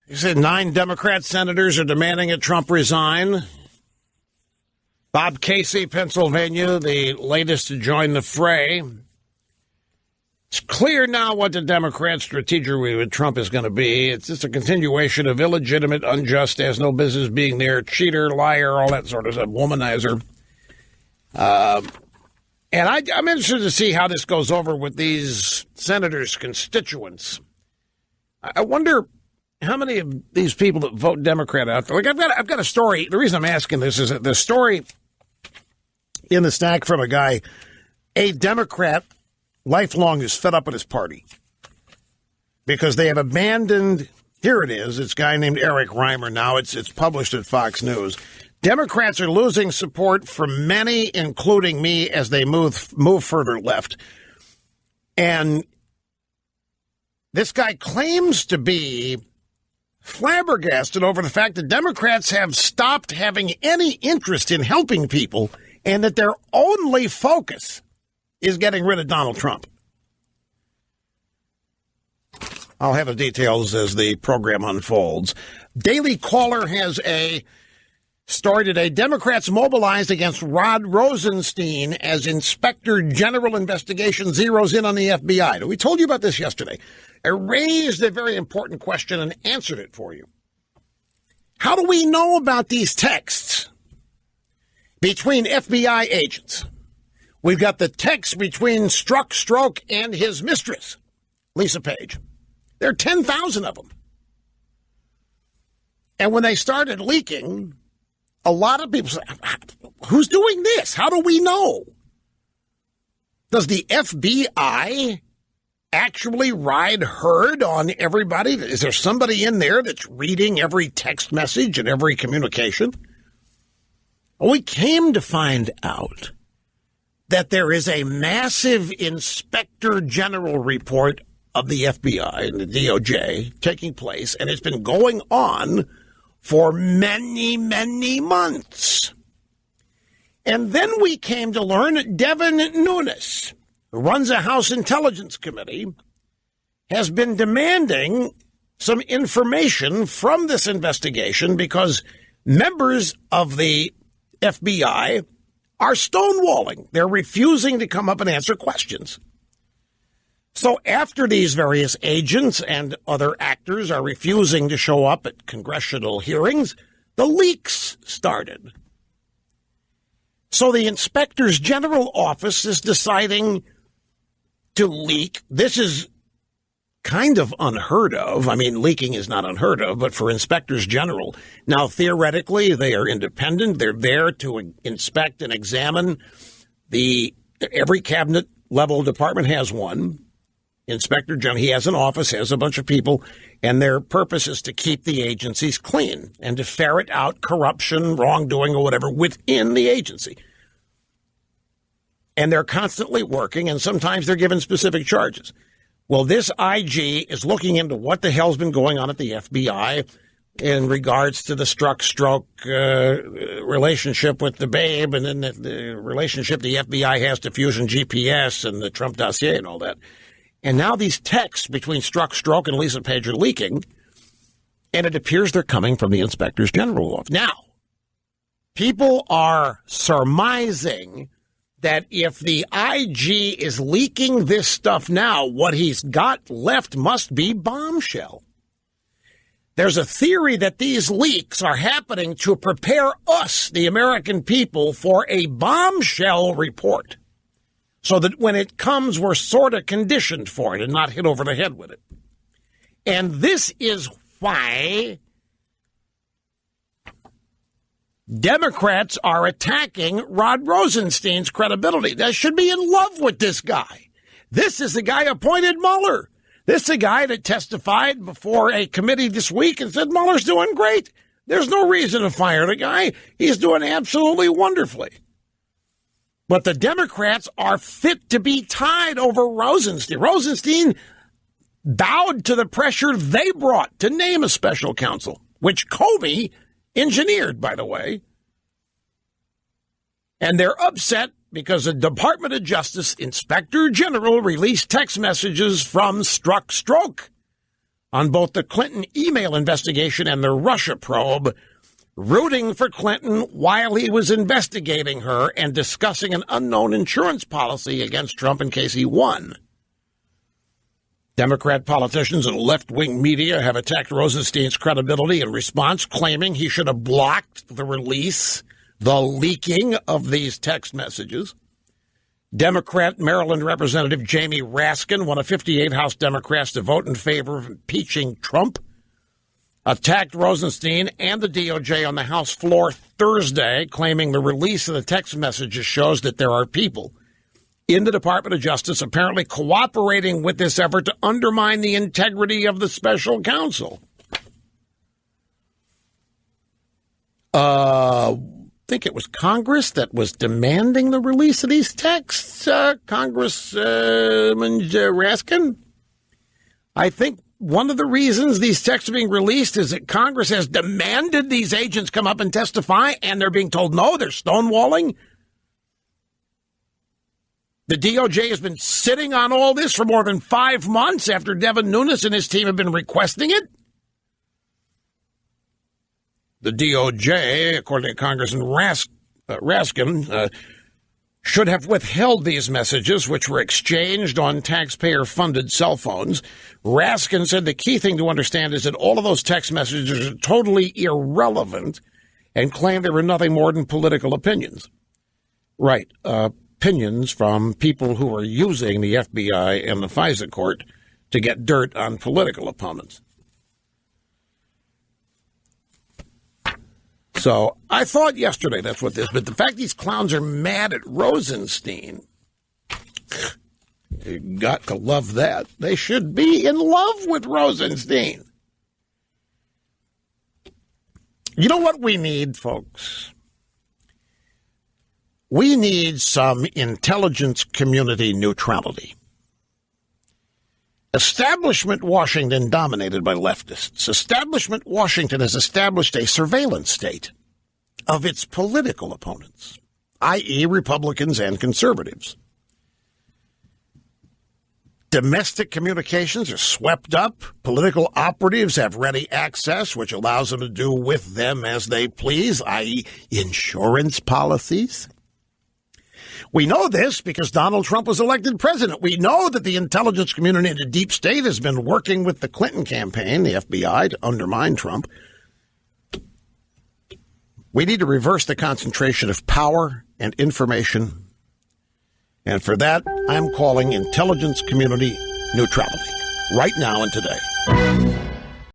You said 9 Democrat senators are demanding that Trump resign. Bob Casey, Pennsylvania, the latest to join the fray. It's clear now what the Democrat strategy with Trump is going to be. It's just a continuation of illegitimate, unjust, has no business being there, cheater, liar, all that sort of stuff, womanizer. And I'm interested to see how this goes over with these senators' constituents. I wonder how many of these people that vote Democrat out there. Like I've got a story. The reason I'm asking this is that the story in the stack from a guy, a Democrat, lifelong is fed up with his party because they have abandoned. Here it is. It's a guy named Eric Reimer. Now it's published at Fox News. Democrats are losing support from many, including me, as they move further left. And this guy claims to be flabbergasted over the fact that Democrats have stopped having any interest in helping people and that their only focus is getting rid of Donald Trump. I'll have the details as the program unfolds. Daily Caller has a story today. Democrats mobilized against Rod Rosenstein as Inspector General investigation zeroes in on the FBI. We told you about this yesterday. I raised a very important question and answered it for you. How do we know about these texts between FBI agents? We've got the text between Strzok and his mistress, Lisa Page. There are 10,000 of them. And when they started leaking, a lot of people say, who's doing this? How do we know? Does the FBI actually ride herd on everybody? Is there somebody in there that's reading every text message and every communication? Well, we came to find out that there is a massive Inspector General report of the FBI and the DOJ taking place, and it's been going on for many, many months. And then we came to learn Devin Nunes, who runs a House Intelligence Committee, has been demanding some information from this investigation because members of the FBI are stonewalling. They're refusing to come up and answer questions. So after these various agents and other actors are refusing to show up at congressional hearings, the leaks started. So the Inspector General office is deciding to leak. This is kind of unheard of. I mean, leaking is not unheard of, but for inspectors general. Now, theoretically, they are independent. They're there to inspect and examine. Every cabinet level department has one. Inspector General, he has an office, has a bunch of people, and their purpose is to keep the agencies clean and to ferret out corruption, wrongdoing, or whatever within the agency. And they're constantly working, and sometimes they're given specific charges. Well, this IG is looking into what the hell's been going on at the FBI in regards to the Strzok relationship with the babe, and then the relationship the FBI has to Fusion GPS and the Trump dossier and all that. And now these texts between Strzok and Lisa Page are leaking, and it appears they're coming from the Inspector General office. Now, people are surmising that if the IG is leaking this stuff now, what he's got left must be bombshell. There's a theory that these leaks are happening to prepare us, the American people, for a bombshell report, so that when it comes, we're sort of conditioned for it and not hit over the head with it. And this is why Democrats are attacking Rod Rosenstein's credibility. They should be in love with this guy. This is the guy who appointed Mueller. This is the guy that testified before a committee this week and said Mueller's doing great. There's no reason to fire the guy. He's doing absolutely wonderfully. But the Democrats are fit to be tied over Rosenstein. Rosenstein bowed to the pressure they brought to name a special counsel, which Comey engineered, by the way. And they're upset because the Department of Justice Inspector General released text messages from Strzok on both the Clinton email investigation and the Russia probe, rooting for Clinton while he was investigating her and discussing an unknown insurance policy against Trump in case he won. Democrat politicians and left-wing media have attacked Rosenstein's credibility in response, claiming he should have blocked the release, the leaking of these text messages. Democrat Maryland Representative Jamie Raskin, one of 58 House Democrats to vote in favor of impeaching Trump, attacked Rosenstein and the DOJ on the House floor Thursday, claiming the release of the text messages shows that there are people in the Department of Justice apparently cooperating with this effort to undermine the integrity of the special counsel. I think it was Congress that was demanding the release of these texts, Congressman Raskin. I think one of the reasons these texts are being released is that Congress has demanded these agents come up and testify, and they're being told, no, they're stonewalling. The DOJ has been sitting on all this for more than 5 months after Devin Nunes and his team have been requesting it. The DOJ, according to Congressman Raskin, should have withheld these messages, which were exchanged on taxpayer-funded cell phones. Raskin said the key thing to understand is that all of those text messages are totally irrelevant and claimed they were nothing more than political opinions. Right, opinions from people who are using the FBI and the FISA court to get dirt on political opponents. So I thought yesterday that's what this, but the fact these clowns are mad at Rosenstein, you got to love that. They should be in love with Rosenstein. You know what we need, folks? We need some intelligence community neutrality. Establishment Washington, dominated by leftists. Establishment Washington has established a surveillance state of its political opponents, i.e. Republicans and conservatives. Domestic communications are swept up. Political operatives have ready access, which allows them to do with them as they please, i.e. insurance policies. We know this because Donald Trump was elected president. We know that the intelligence community and the deep state has been working with the Clinton campaign, the FBI, to undermine Trump. We need to reverse the concentration of power and information. And for that, I'm calling intelligence community neutrality right now and today.